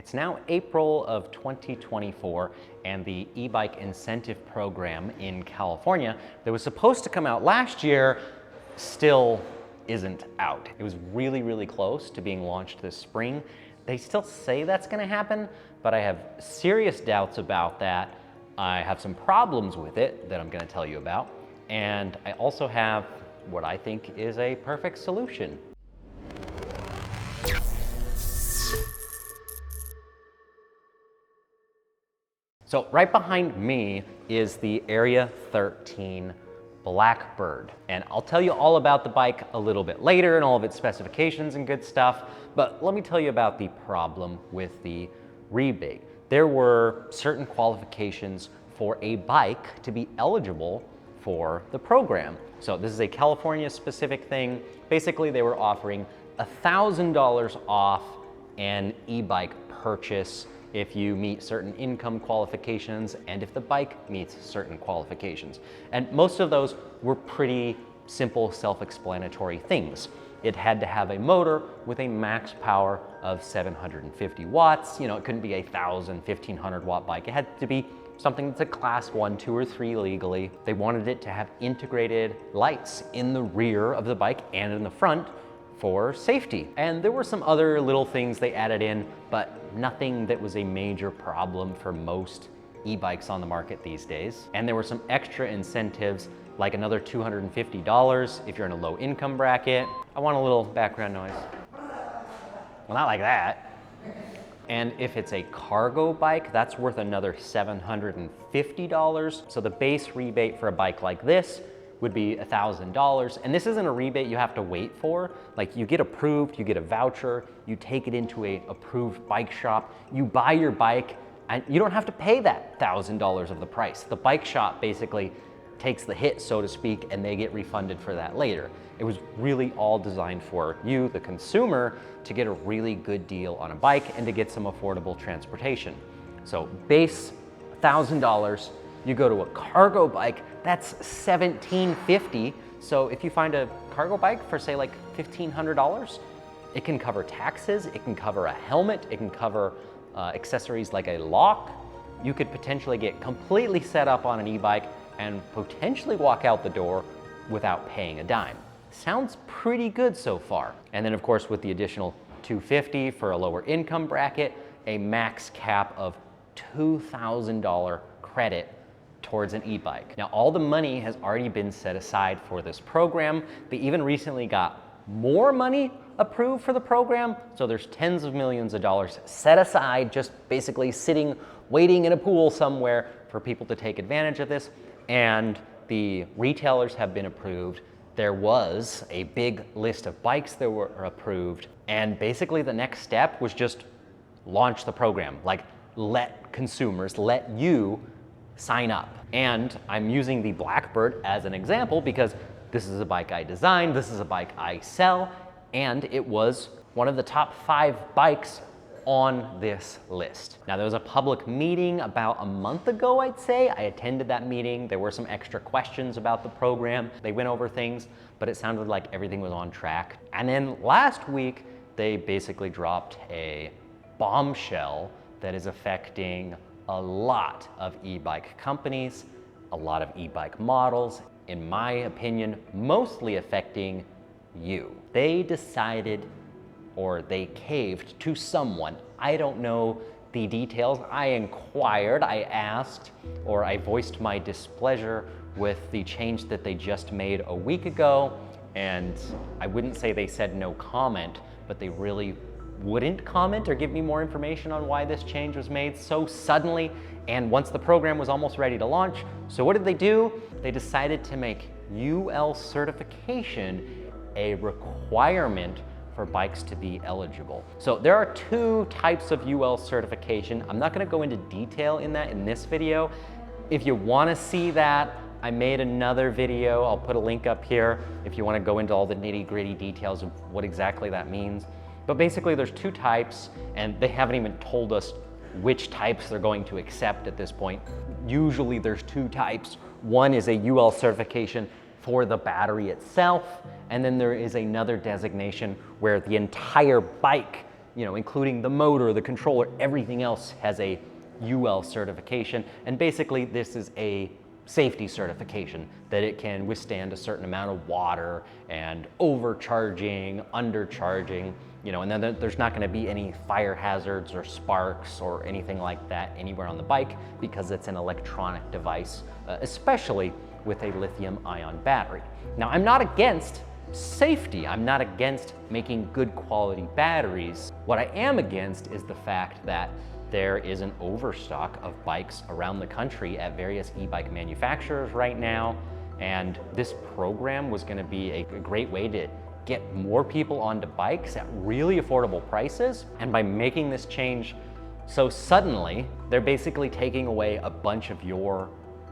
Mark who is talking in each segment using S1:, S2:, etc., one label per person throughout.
S1: It's now April of 2024, and the e-bike incentive program in California that was supposed to come out last year still isn't out. It was really, really close to being launched this spring. They still say that's gonna happen, but I have serious doubts about that. I have some problems with it that I'm gonna tell you about, and I also have what I think is a perfect solution. So right behind me is the Area 13 Blackbird. And I'll tell you all about the bike a little bit later and all of its specifications and good stuff, but let me tell you about the problem with the rebate. There were certain qualifications for a bike to be eligible for the program. So this is a California specific thing. Basically, they were offering $1,000 off an e-bike purchase if you meet certain income qualifications and if the bike meets certain qualifications. And most of those were pretty simple, self-explanatory things. It had to have a motor with a max power of 750 watts. You know, it couldn't be a 1,000, 1,500 watt bike. It had to be something that's a class 1, 2, or 3 legally. They wanted it to have integrated lights in the rear of the bike and in the front for safety. And there were some other little things they added in, but nothing that was a major problem for most e-bikes on the market these days. And there were some extra incentives, like another $250 if you're in a low income bracket. I want a little background noise. Well, not like that. And if it's a cargo bike, that's worth another $750. So the base rebate for a bike like this would be $1,000. And this isn't a rebate you have to wait for. Like, you get approved, you get a voucher, you take it into a approved bike shop, you buy your bike, and you don't have to pay that $1,000 of the price. The bike shop basically takes the hit, so to speak, and they get refunded for that later. It was really all designed for you, the consumer, to get a really good deal on a bike and to get some affordable transportation. So base $1,000, you go to a cargo bike, that's $1,750. So if you find a cargo bike for say like $1,500, it can cover taxes, it can cover a helmet, it can cover accessories like a lock. You could potentially get completely set up on an e-bike and potentially walk out the door without paying a dime. Sounds pretty good so far. And then of course with the additional $250 for a lower income bracket, a max cap of $2,000 credit towards an e-bike. Now, all the money has already been set aside for this program. They even recently got more money approved for the program, so there's tens of millions of dollars set aside, just basically sitting, waiting in a pool somewhere for people to take advantage of this, and the retailers have been approved. There was a big list of bikes that were approved, and basically the next step was just launch the program, like let consumers, let you sign up. And I'm using the Blackbird as an example because this is a bike I designed, this is a bike I sell, and it was one of the top 5 bikes on this list. Now, there was a public meeting about a month ago, I'd say. I attended that meeting. There were some extra questions about the program. They went over things, but it sounded like everything was on track. And then last week, they basically dropped a bombshell that is affecting a lot of e-bike companies, a lot of e-bike models, in my opinion, mostly affecting you. They decided, or they caved to someone. I don't know the details. I inquired, I asked, or I voiced my displeasure with the change that they just made a week ago, and I wouldn't say they said no comment, but they really wouldn't comment or give me more information on why this change was made so suddenly and once the program was almost ready to launch. So what did they do? They decided to make UL certification a requirement for bikes to be eligible. So there are 2 types of UL certification. I'm not gonna go into detail in that in this video. If you wanna see that, I made another video. I'll put a link up here if you wanna go into all the nitty-gritty details of what exactly that means. But basically there's 2 types, and they haven't even told us which types they're going to accept at this point. Usually there's 2 types. One is a UL certification for the battery itself, and then there is another designation where the entire bike including the motor, the controller, everything else has a UL certification. And basically this is a safety certification that it can withstand a certain amount of water and overcharging, undercharging, and then there's not going to be any fire hazards or sparks or anything like that anywhere on the bike because it's an electronic device, especially with a lithium-ion battery. Now, I'm not against safety. I'm not against making good quality batteries. What I am against is the fact that there is an overstock of bikes around the country at various e-bike manufacturers right now, and this program was going to be a great way to get more people onto bikes at really affordable prices. And by making this change so suddenly, they're basically taking away a bunch of your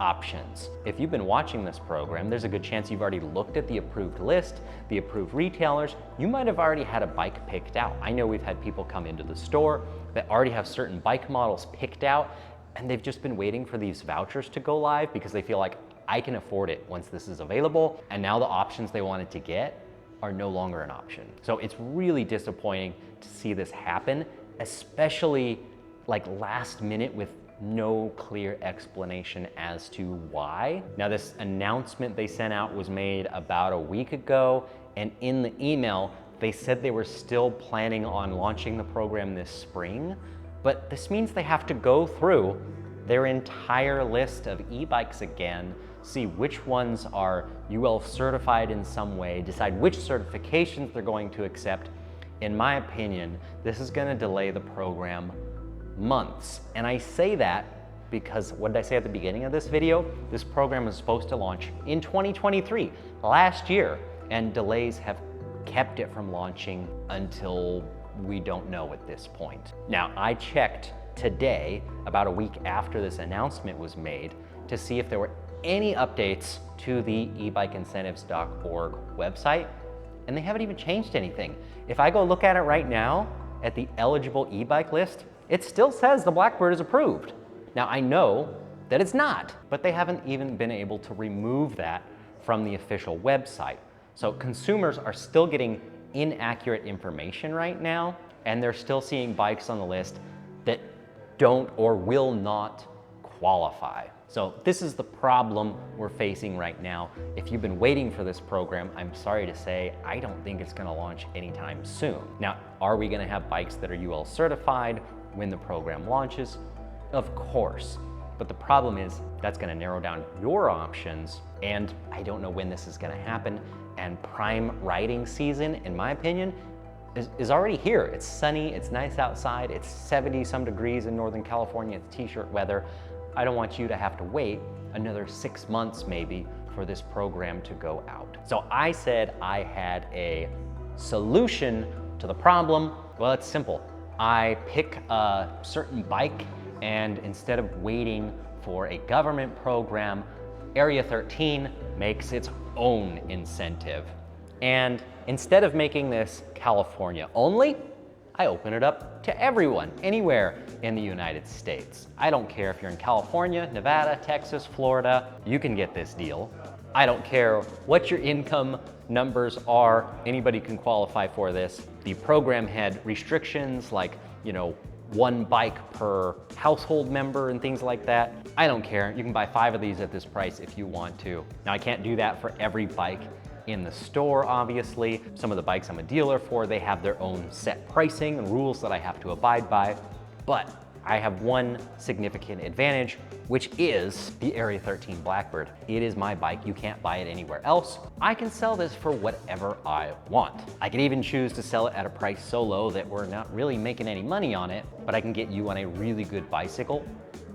S1: options. If you've been watching this program, there's a good chance you've already looked at the approved list, the approved retailers. You might have already had a bike picked out. I know we've had people come into the store that already have certain bike models picked out, and they've just been waiting for these vouchers to go live because they feel like, I can afford it once this is available, and now the options they wanted to get are no longer an option. So it's really disappointing to see this happen, especially like last minute with no clear explanation as to why. Now, this announcement they sent out was made about a week ago, and in the email, they said they were still planning on launching the program this spring, but this means they have to go through their entire list of e-bikes again, see which ones are UL certified in some way, decide which certifications they're going to accept. In my opinion, this is gonna delay the program months. And I say that because what did I say at the beginning of this video? This program was supposed to launch in 2023, last year, and delays have kept it from launching until we don't know at this point. Now, I checked today, about a week after this announcement was made, to see if there were any updates to the ebikeincentives.org website, and they haven't even changed anything. If I go look at it right now, at the eligible e-bike list, it still says the Blackbird is approved. Now, I know that it's not, but they haven't even been able to remove that from the official website. So consumers are still getting inaccurate information right now, and they're still seeing bikes on the list that don't or will not qualify. So this is the problem we're facing right now. If you've been waiting for this program, I'm sorry to say, I don't think it's gonna launch anytime soon. Now, are we gonna have bikes that are UL certified when the program launches? Of course, but the problem is that's gonna narrow down your options, and I don't know when this is gonna happen. And prime riding season, in my opinion, is already here. It's sunny, it's nice outside, it's 70 some degrees in Northern California, it's t-shirt weather. I don't want you to have to wait another 6 months maybe for this program to go out. So I said I had a solution to the problem. Well, it's simple. I pick a certain bike, and instead of waiting for a government program, Area 13 makes its own incentive. And instead of making this California only, I open it up to everyone, anywhere in the United States. I don't care if you're in California, Nevada, Texas, Florida, you can get this deal. I don't care what your income numbers are, anybody can qualify for this. The program had restrictions like, one bike per household member and things like that. I don't care, you can buy 5 of these at this price if you want to. Now, I can't do that for every bike in the store, obviously. Some of the bikes I'm a dealer for, they have their own set pricing and rules that I have to abide by. But I have one significant advantage, which is the Area 13 Blackbird. It is my bike, you can't buy it anywhere else. I can sell this for whatever I want. I can even choose to sell it at a price so low that we're not really making any money on it, but I can get you on a really good bicycle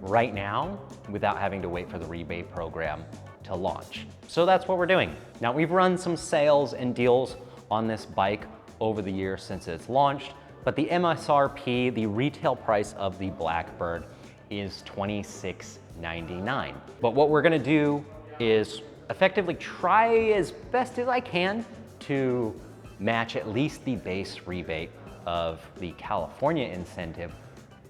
S1: right now without having to wait for the rebate program to launch. So that's what we're doing. Now, we've run some sales and deals on this bike over the years since it's launched, but the MSRP, the retail price of the Blackbird, is $26.99. But what we're gonna do is effectively try as best as I can to match at least the base rebate of the California incentive,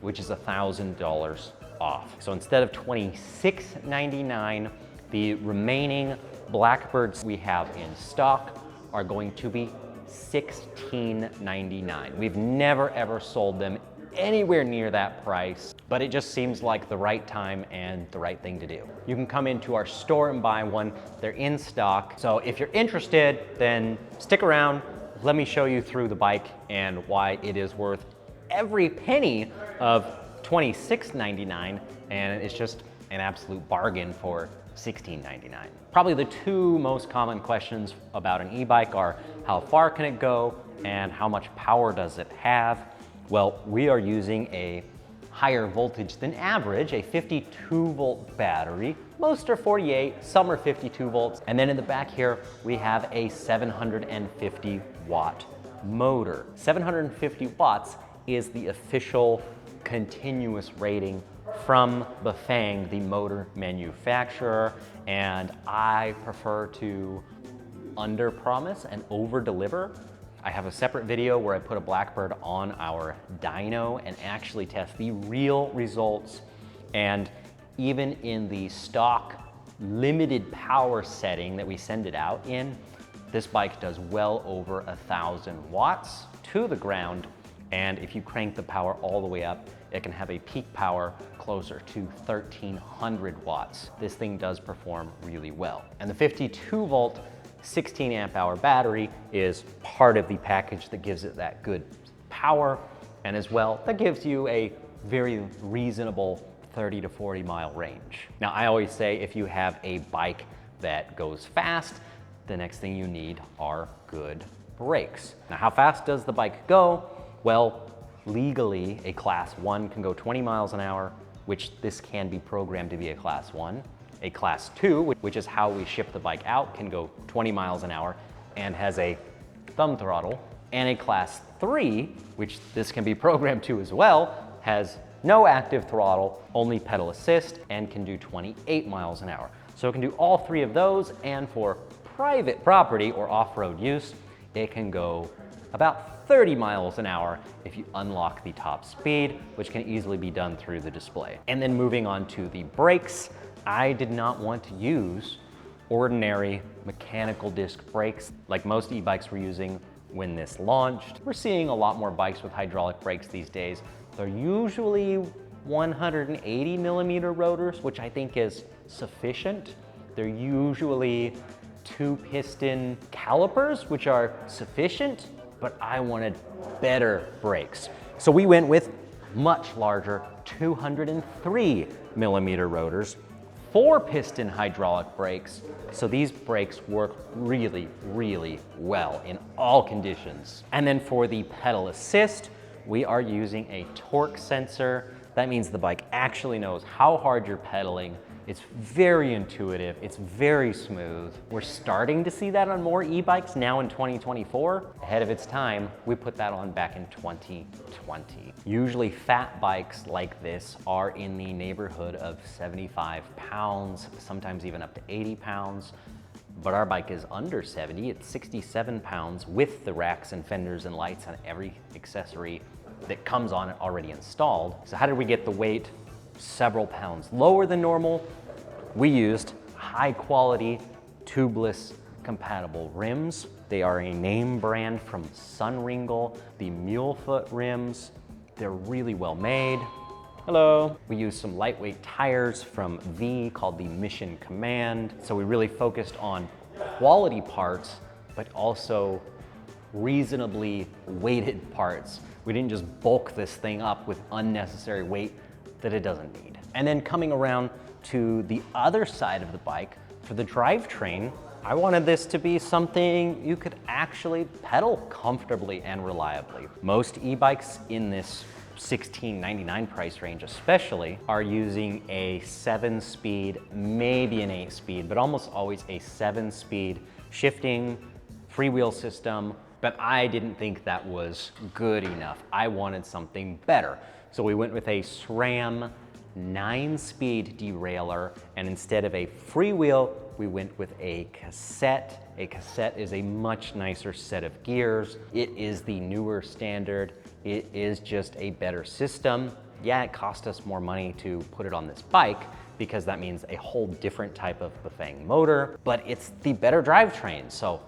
S1: which is $1,000 off. So instead of $26.99, the remaining Blackbirds we have in stock are going to be $16.99. We've never ever sold them anywhere near that price, but it just seems like the right time and the right thing to do. You can come into our store and buy one. They're in stock. So if you're interested, then stick around. Let me show you through the bike and why it is worth every penny of $26.99, and it's just an absolute bargain for $16.99. Probably the two most common questions about an e-bike are how far can it go and how much power does it have? Well, we are using a higher voltage than average, a 52 volt battery. Most are 48, some are 52 volts. And then in the back here, we have a 750 watt motor. 750 watts is the official continuous rating from Bafang, the motor manufacturer, and I prefer to under-promise and over-deliver. I have a separate video where I put a Blackbird on our dyno and actually test the real results. And even in the stock limited power setting that we send it out in, this bike does well over 1,000 watts to the ground. And if you crank the power all the way up, it can have a peak power closer to 1,300 watts. This thing does perform really well. And the 52 volt 16 amp hour battery is part of the package that gives it that good power, and as well, that gives you a very reasonable 30 to 40 mile range. Now, I always say if you have a bike that goes fast, the next thing you need are good brakes. Now, how fast does the bike go? Well, legally, a class 1 can go 20 miles an hour, which this can be programmed to be a class 1. A class 2, which is how we ship the bike out, can go 20 miles an hour and has a thumb throttle. And a class 3, which this can be programmed to as well, has no active throttle, only pedal assist, and can do 28 miles an hour. So it can do all three of those, and for private property or off-road use, it can go about 30 miles an hour if you unlock the top speed, which can easily be done through the display. And then moving on to the brakes, I did not want to use ordinary mechanical disc brakes like most e-bikes were using when this launched. We're seeing a lot more bikes with hydraulic brakes these days. They're usually 180 millimeter rotors, which I think is sufficient. They're usually 2-piston calipers, which are sufficient, but I wanted better brakes. So we went with much larger 203 millimeter rotors, 4-piston hydraulic brakes. So these brakes work really, really well in all conditions. And then for the pedal assist, we are using a torque sensor. That means the bike actually knows how hard you're pedaling. It's very intuitive, it's very smooth. We're starting to see that on more e-bikes now in 2024. Ahead of its time, we put that on back in 2020. Usually fat bikes like this are in the neighborhood of 75 pounds, sometimes even up to 80 pounds. But our bike is under 70, it's 67 pounds with the racks and fenders and lights and every accessory that comes on it already installed. So how did we get the weight several pounds lower than normal? We used high quality tubeless compatible rims. They are a name brand from Sunringle, the Mulefoot rims. They're really well made. Hello. We used some lightweight tires from V called the Mission Command. So we really focused on quality parts, but also reasonably weighted parts. We didn't just bulk this thing up with unnecessary weight that it doesn't need. And then coming around to the other side of the bike, for the drivetrain, I wanted this to be something you could actually pedal comfortably and reliably. Most e-bikes in this $16.99 price range especially are using a 7-speed, maybe an 8-speed, but almost always a 7-speed shifting freewheel system. But I didn't think that was good enough. I wanted something better. So we went with a SRAM 9-speed derailleur, and instead of a freewheel, we went with a cassette. A cassette is a much nicer set of gears. It is the newer standard. It is just a better system. Yeah, it cost us more money to put it on this bike because that means a whole different type of Bafang motor, but it's the better drivetrain. So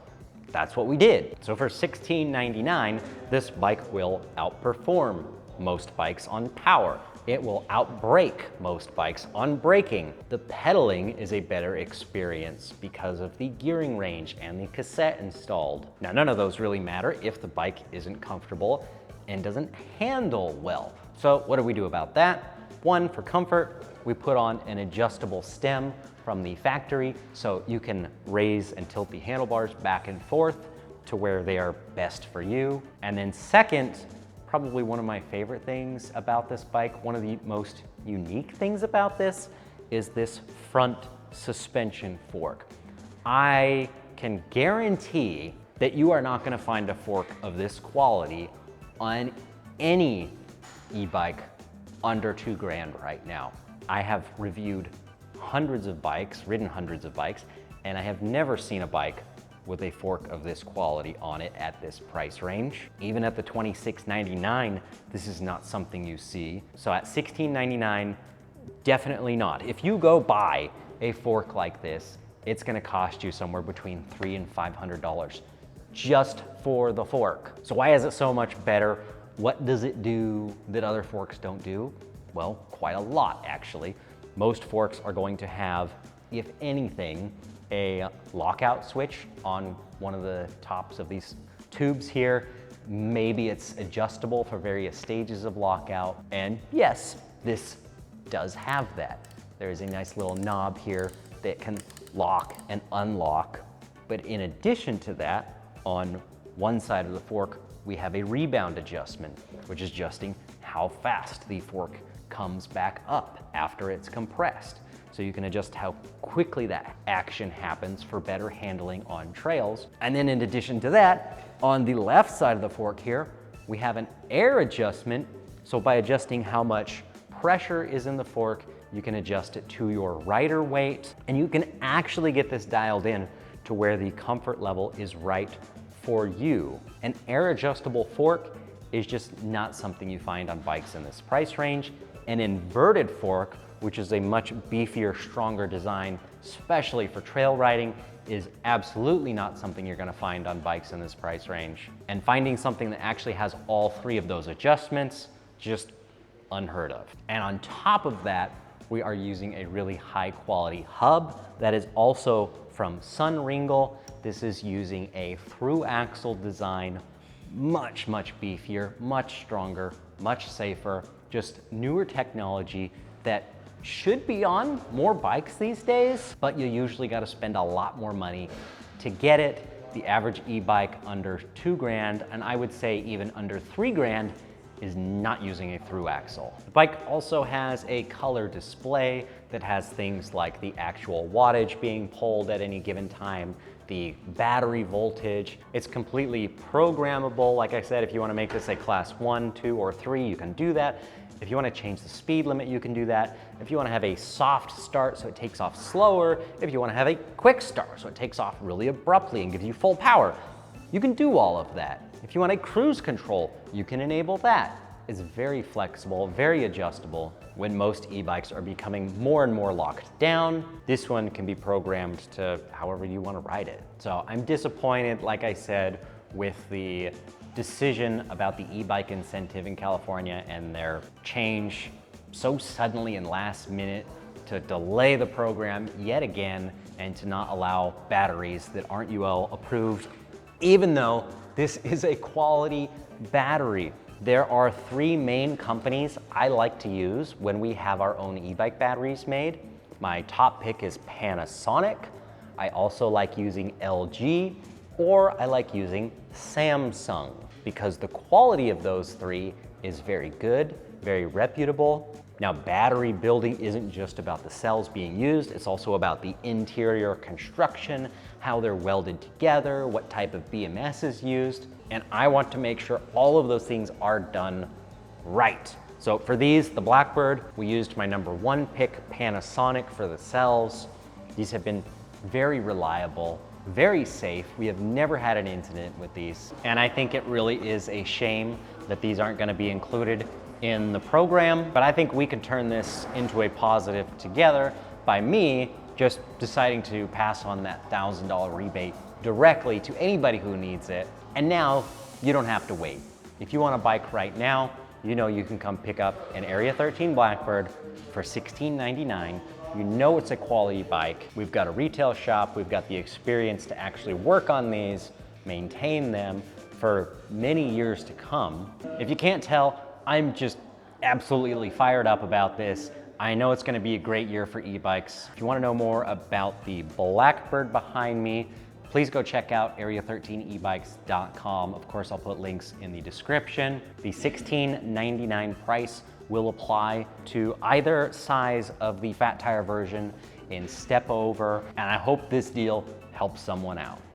S1: that's what we did. So for $16.99, this bike will outperform most bikes on power. It will outbrake most bikes on braking. The pedaling is a better experience because of the gearing range and the cassette installed. Now, none of those really matter if the bike isn't comfortable and doesn't handle well. So what do we do about that? One, for comfort, we put on an adjustable stem from the factory so you can raise and tilt the handlebars back and forth to where they are best for you. And then second, probably one of my favorite things about this bike, one of the most unique things about this is this front suspension fork. I can guarantee that you are not gonna find a fork of this quality on any e-bike under $2,000 right now. I have reviewed hundreds of bikes, ridden hundreds of bikes, and I have never seen a bike with a fork of this quality on it at this price range. Even at the $26.99, this is not something you see. So at $16.99, definitely not. If you go buy a fork like this, it's gonna cost you somewhere between $300 and $500 just for the fork. So why is it so much better? What does it do that other forks don't do? Well, quite a lot actually. Most forks are going to have, if anything, a lockout switch on one of the tops of these tubes here. Maybe it's adjustable for various stages of lockout. And yes, this does have that. There is a nice little knob here that can lock and unlock. But in addition to that, on one side of the fork, we have a rebound adjustment, which is adjusting how fast the fork comes back up after it's compressed. So you can adjust how quickly that action happens for better handling on trails. And then in addition to that, on the left side of the fork here, we have an air adjustment. So by adjusting how much pressure is in the fork, you can adjust it to your rider weight, and you can actually get this dialed in to where the comfort level is right for you. An air adjustable fork is just not something you find on bikes in this price range. An inverted fork, which is a much beefier, stronger design, especially for trail riding, is absolutely not something you're gonna find on bikes in this price range. And finding something that actually has all three of those adjustments, just unheard of. And on top of that, we are using a really high quality hub that is also from Sunringle. This is using a through axle design, much beefier, much stronger, much safer, just newer technology that should be on more bikes these days, but you usually got to spend a lot more money to get it. The average e-bike under $2,000, and I would say even under $3,000, is not using a through axle. The bike also has a color display that has things like the actual wattage being pulled at any given time, the battery voltage. It's completely programmable. Like I said, if you want to make this a class 1, 2, or 3, you can do that. If you want to change the speed limit, you can do that. If you want to have a soft start so it takes off slower, if you want to have a quick start so it takes off really abruptly and gives you full power, you can do all of that. If you want a cruise control, you can enable that. It's very flexible, very adjustable. When most e-bikes are becoming more and more locked down, this one can be programmed to however you want to ride it. So I'm disappointed, like I said, with the decision about the e-bike incentive in California and their change so suddenly and last minute to delay the program yet again and to not allow batteries that aren't UL approved, even though this is a quality battery. There are 3 main companies I like to use when we have our own e-bike batteries made. My top pick is Panasonic. I also like using LG, or I like using Samsung, because the quality of those 3 is very good, very reputable. Now, battery building isn't just about the cells being used, it's also about the interior construction, how they're welded together, what type of BMS is used, and I want to make sure all of those things are done right. So for these, the Blackbird, we used my #1 pick, Panasonic, for the cells. These have been very reliable, very safe. We have never had an incident with these, and I think it really is a shame that these aren't gonna be included in the program, but I think we can turn this into a positive together by me just deciding to pass on that $1,000 rebate directly to anybody who needs it. And now you don't have to wait. If you want a bike right now, you know you can come pick up an Area 13 Blackbird for $16.99. You know it's a quality bike. We've got a retail shop. We've got the experience to actually work on these, maintain them for many years to come. If you can't tell, I'm just absolutely fired up about this. I know it's gonna be a great year for e-bikes. If you wanna know more about the Blackbird behind me, please go check out area13ebikes.com. Of course, I'll put links in the description. The $16.99 price will apply to either size of the fat tire version in step over, and I hope this deal helps someone out.